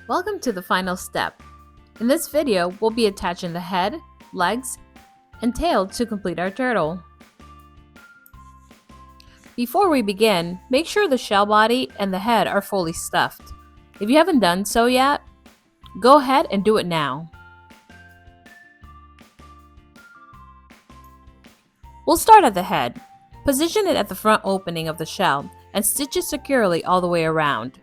Welcome to the final step. In this video, we'll be attaching the head, legs, and tail to complete our turtle. Before we begin, make sure the shell body and the head are fully stuffed. If you haven't done so yet, go ahead and do it now. We'll start at the head. Position it at the front opening of the shell and stitch it securely all the way around.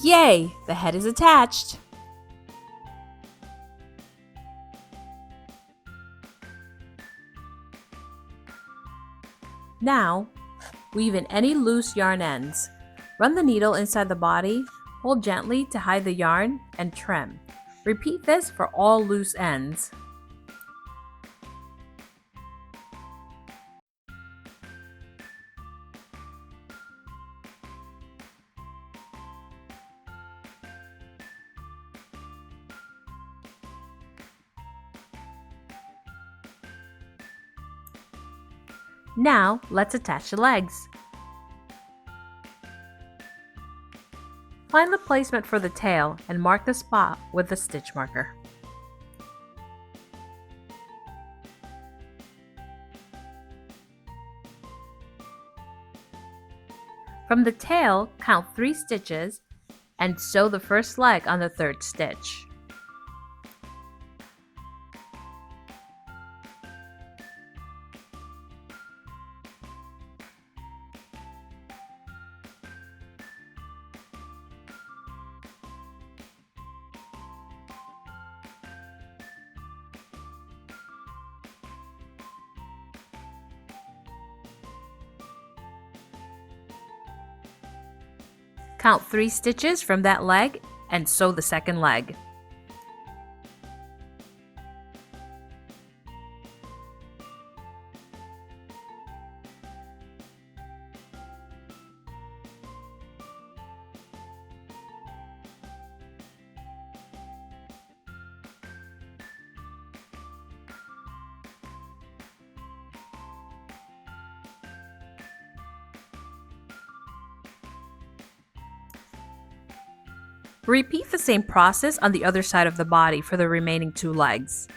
Yay! The head is attached! Now, weave in any loose yarn ends. Run the needle inside the body, hold gently to hide the yarn, and trim. Repeat this for all loose ends. Now, let's attach the legs. Find the placement for the tail and mark the spot with the stitch marker. From the tail, count 3 stitches and sew the first leg on the 3rd stitch. Count 3 stitches from that leg and sew the second leg. Repeat the same process on the other side of the body for the remaining 2 legs.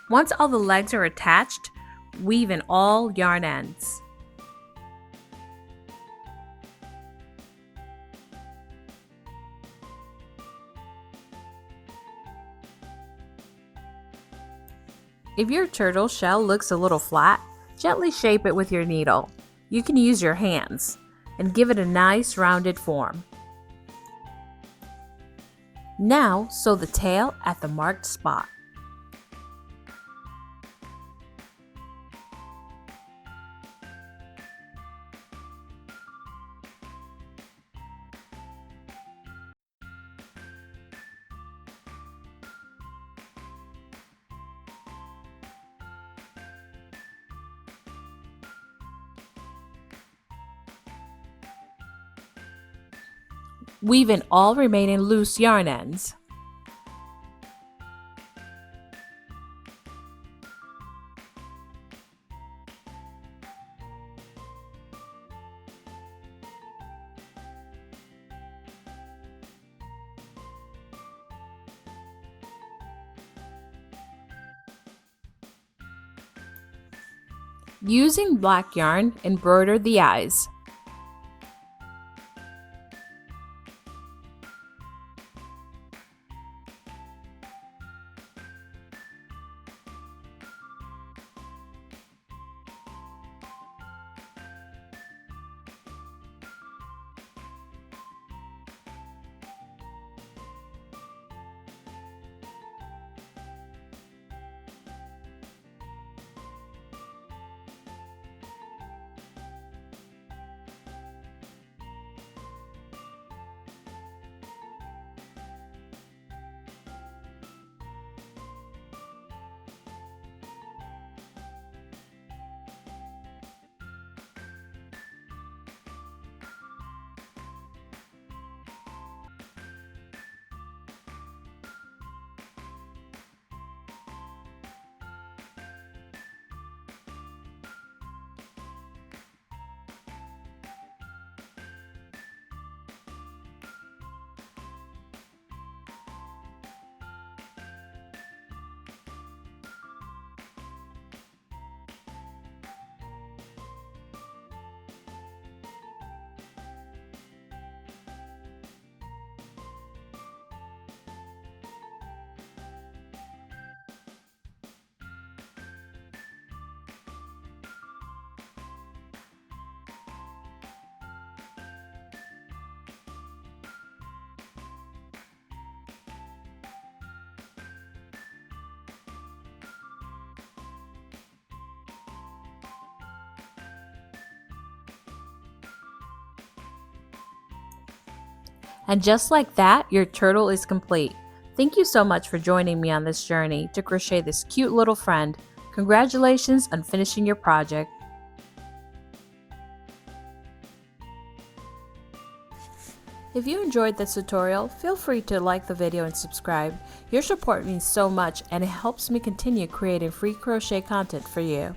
Once all the legs are attached, weave in all yarn ends. If your turtle shell looks a little flat, gently shape it with your needle. You can use your hands and give it a nice rounded form. Now sew the tail at the marked spot. Weave in all remaining loose yarn ends. Using black yarn, embroider the eyes. And just like that, your turtle is complete. Thank you so much for joining me on this journey to crochet this cute little friend. Congratulations on finishing your project. If you enjoyed this tutorial, feel free to like the video and subscribe. Your support means so much and it helps me continue creating free crochet content for you.